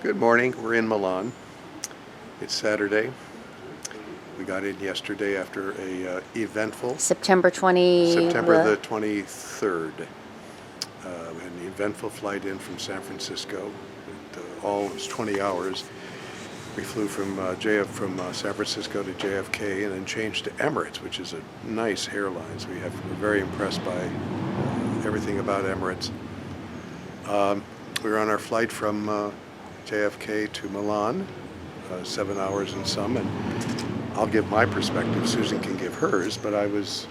Good morning. We're in Milan. It's Saturday. We got in yesterday after a eventful September the 23rd. An eventful flight in from San Francisco. It was 20 hours. We flew from San Francisco to JFK and then changed to Emirates, which is a nice airline. So we're very impressed by everything about Emirates. We were on our flight from JFK to Milan, 7 hours and some, and I'll give my perspective, Susan can give hers, but I was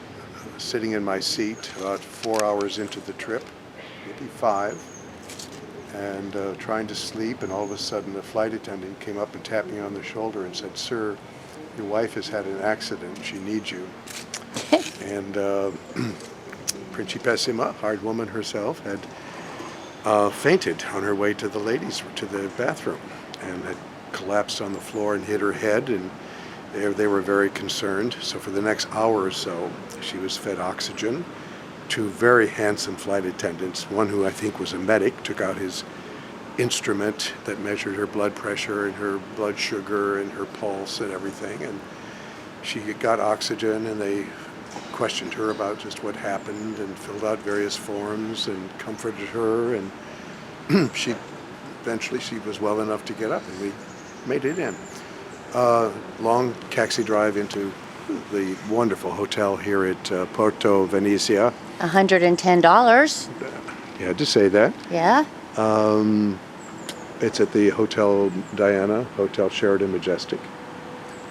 sitting in my seat about 4 hours into the trip, maybe 5, and trying to sleep, and all of a sudden the flight attendant came up and tapped me on the shoulder and said, "Sir, your wife has had an accident, she needs you." And Principessima, hard woman herself, had fainted on her way to the bathroom, and had collapsed on the floor and hit her head, and they were very concerned. So for the next hour or so, she was fed oxygen. Two very handsome flight attendants, one who I think was a medic, took out his instrument that measured her blood pressure and her blood sugar and her pulse and everything, and she got oxygen, and they questioned her about just what happened and filled out various forms and comforted her, and eventually she was well enough to get up, and we made it in. Long taxi drive into the wonderful hotel here at Porto Venezia. $110. You had to say that. Yeah. It's at the Hotel Diana, Hotel Sheraton Majestic.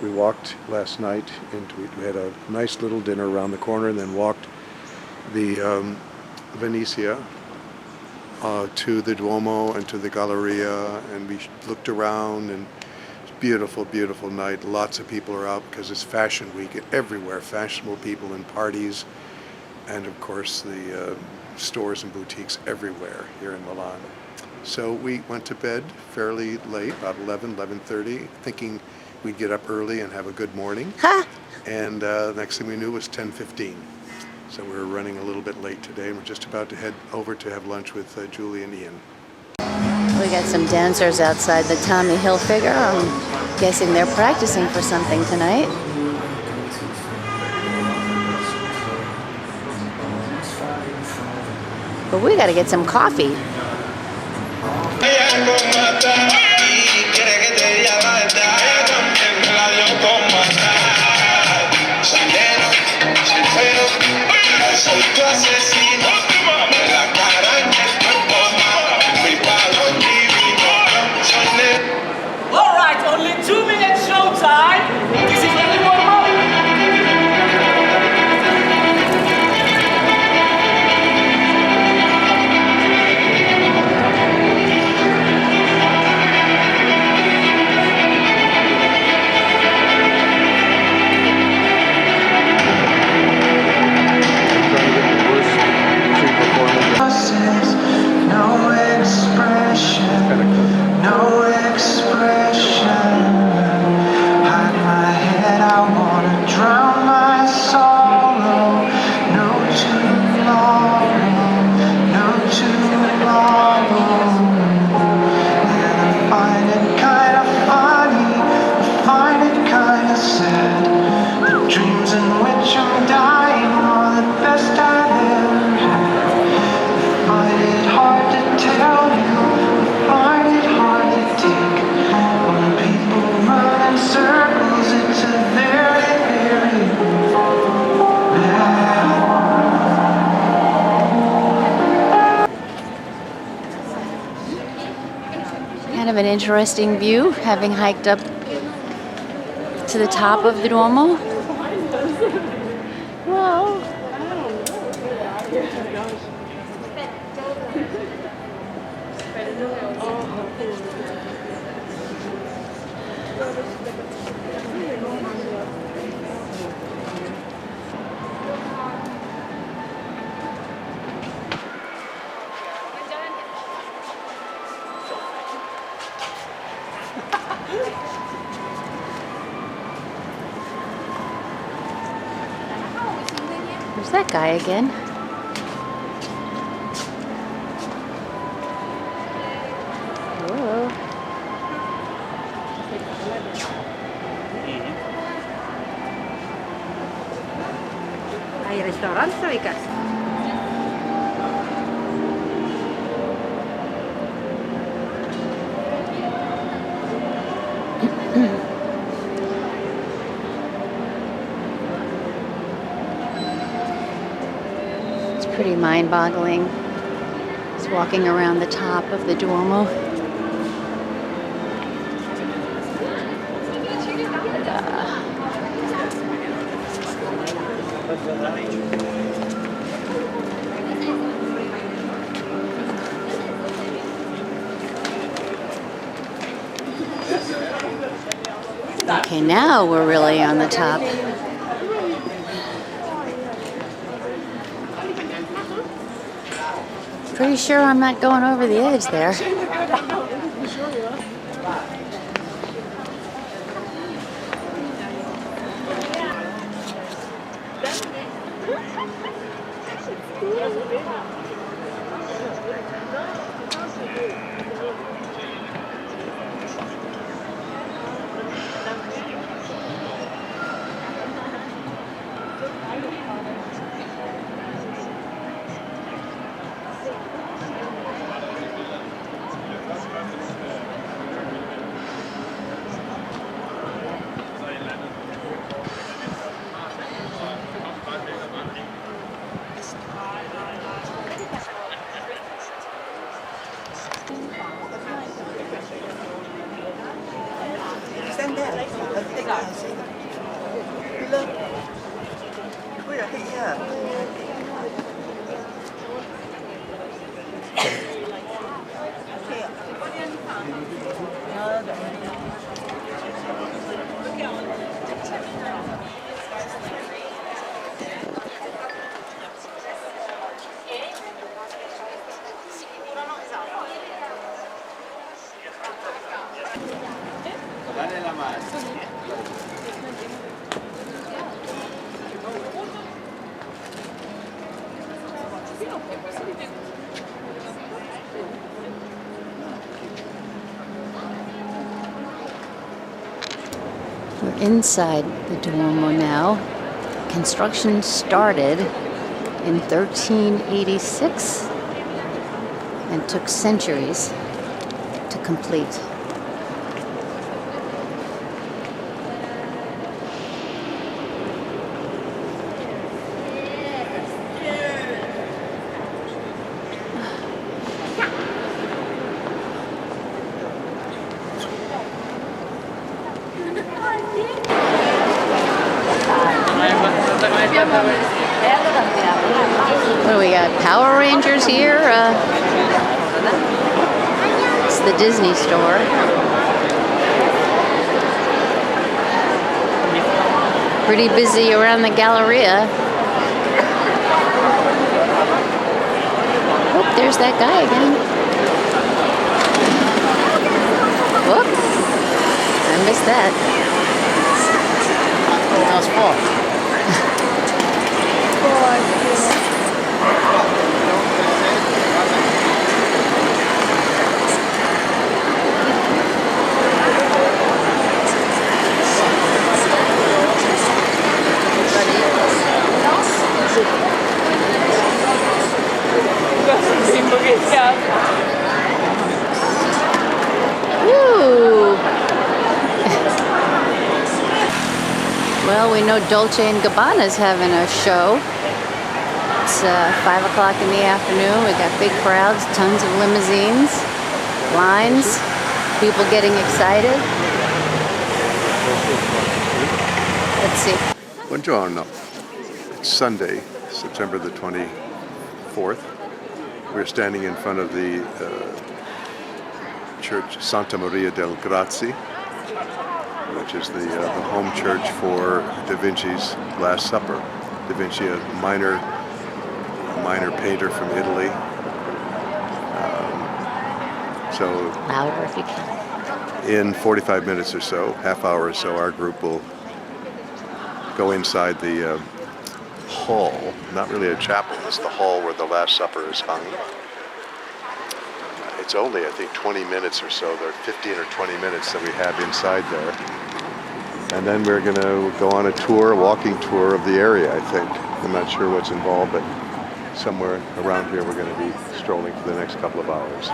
We walked last night we had a nice little dinner around the corner, and then walked the Venezia to the Duomo and to the Galleria, and we looked around, and it's beautiful, beautiful night. Lots of people are out because it's Fashion Week everywhere, fashionable people and parties, and of course the stores and boutiques everywhere here in Milan. So we went to bed fairly late, about 11:30, thinking we'd get up early and have a good morning. Huh? And next thing we knew was 10:15. So we were running a little bit late today, and we're just about to head over to have lunch with Julie and Ian. We got some dancers outside the Tommy Hilfiger. I'm guessing they're practicing for something tonight. But we gotta get some coffee. All right, only 2 minutes showtime. This is only one more. Kind of an interesting view, having hiked up to the top of the Duomo. Wow. There's that guy again. Whoa. 「restaurante ubicado. It's pretty mind-boggling. Just walking around the top of the Duomo. Okay, now we're really on the top. Pretty sure I'm not going over the edge there. We're inside the Duomo now. Construction started in 1386 and took centuries to complete. What do we got? Power Rangers here? It's the Disney store. Pretty busy around the Galleria. Oh, there's that guy again. Whoop. I missed that. That's fun. Woo! Well, we know Dolce & Gabbana's having a show. It's 5 o'clock in the afternoon. We got big crowds, tons of limousines, lines, people getting excited. Let's see. Buongiorno. It's Sunday, September the 24th. We're standing in front of the church Santa Maria del Grazie, which is the home church for Da Vinci's Last Supper. Da Vinci, a minor painter from Italy. So Louder if you can. in 45 minutes or so, half hour or so, our group will go inside the hall, not really a chapel, it's the hall where the Last Supper is hung. It's only, I think, 20 minutes or so, there are 15 or 20 minutes that we have inside there. And then we're going to go on a tour, a walking tour of the area, I think. I'm not sure what's involved, but somewhere around here we're going to be strolling for the next couple of hours.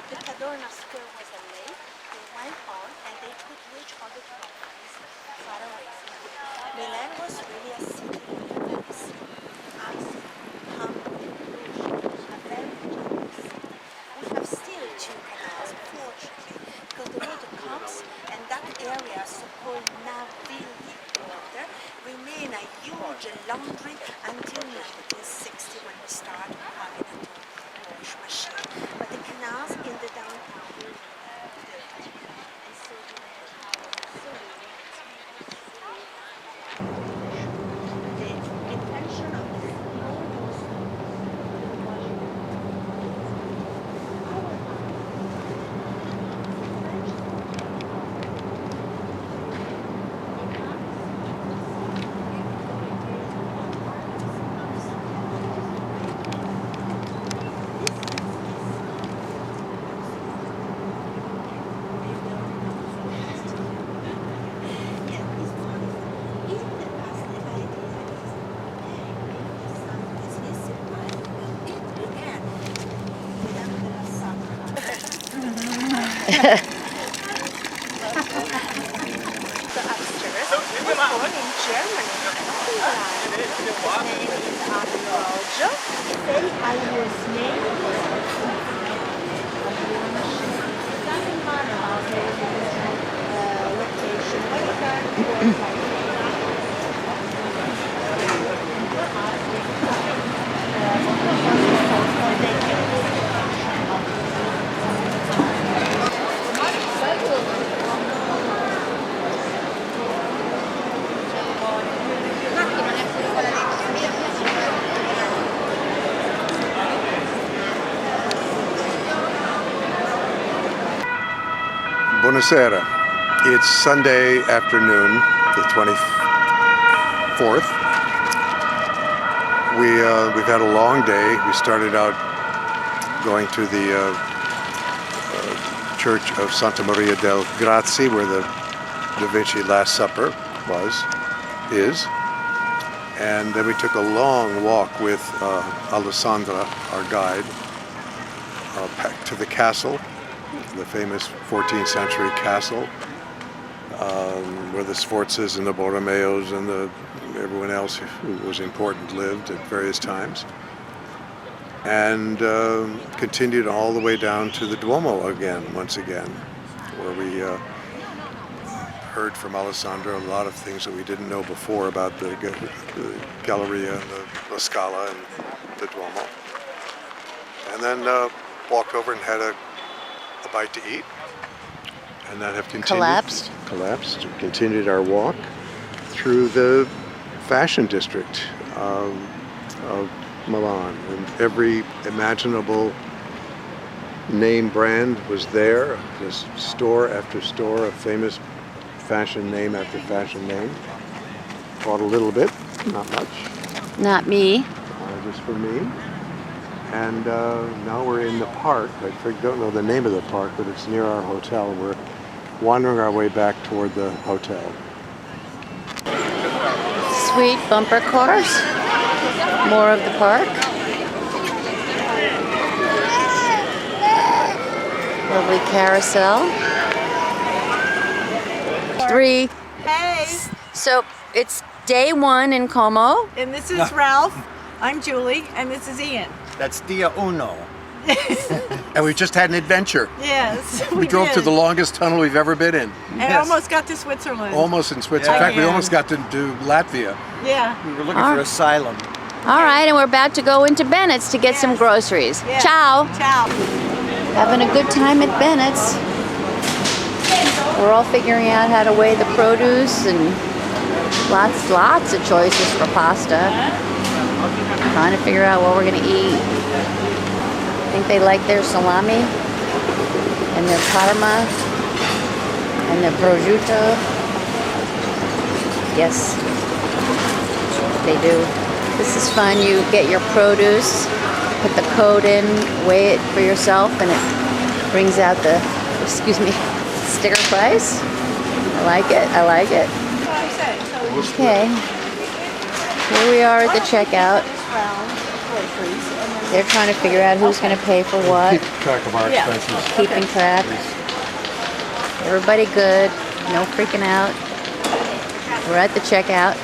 The Cadorna Square was a lake. They went on and they could reach all the properties far away. Milan was really a city of Venice. Icy, humble, a very generous city. We have still two canals, fortunately, because the water comes and that area, so-called Navigli water, remain a huge laundry until 1960 when we started having a wash machine. But the canals in the downtown were dirty. And so the intention of the Buonasera. It's Sunday afternoon, the 24th. We've had a long day. We started out going to the Church of Santa Maria del Grazie, where the Da Vinci Last Supper is. And then we took a long walk with Alessandra, our guide, back to the castle, the famous 14th century castle, where the Sforzas and the Borromeos and everyone else who was important lived at various times. And continued all the way down to the Duomo once again, where we heard from Alessandra a lot of things that we didn't know before about the Galleria and the La Scala and the Duomo. And then walked over and had a bite to eat, and then have continued. Collapsed. Continued our walk through the fashion district of Milan, and every imaginable name brand was there. Just store after store of famous fashion name after fashion name. Bought a little bit, not much. Not me. Just for me. And now we're in the park. I don't know the name of the park, but it's near our hotel. We're wandering our way back toward the hotel. Sweet bumper cars. More of the park. Lovely carousel. 3. Hey, So it's day 1 in Como. and this is Ralph. I'm Julie, and this is Ian. That's Dia Uno. And we just had an adventure. Yes, We drove to the longest tunnel we've ever been in. and Yes. almost got to Switzerland. Almost in Switzerland. In fact, we Yeah. almost got to do Latvia. Yeah. We were looking for asylum. All right, and we're about to go into Bennett's to get some Yes. groceries. Yeah. Ciao. Ciao. Having a good time at Bennett's. We're all figuring out how to weigh the produce and lots of choices for pasta. Trying to figure out what we're gonna eat. I think they like their salami. and their parma and their prosciutto. Yes, they do. This is fun. You get your produce, put the code in, weigh it for yourself, and it brings out the, excuse me, sticker price. I like it. I like it. Okay. Here we are at the checkout. They're trying to figure out who's going to pay for what. Keep track of our expenses. Keeping track. Everybody good. No freaking out. We're at the checkout.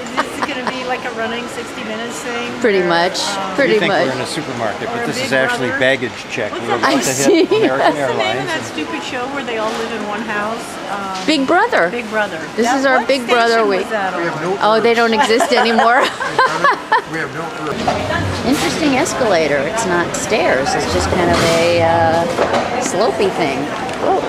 Is this going to be like a running 60 minutes thing? Pretty where, much. We Pretty think much. we're in a supermarket, Or but a this Big is actually Brother. baggage check. What's We're that? about I to see. hit American What's the name of Airlines. that stupid show where they all live in one house? Big Brother. Big Brother. This is our What Big Brother station week. was that on? Oh, they don't exist anymore. We have no Interesting escalator. It's not stairs. It's just kind of a slopey thing. Whoa.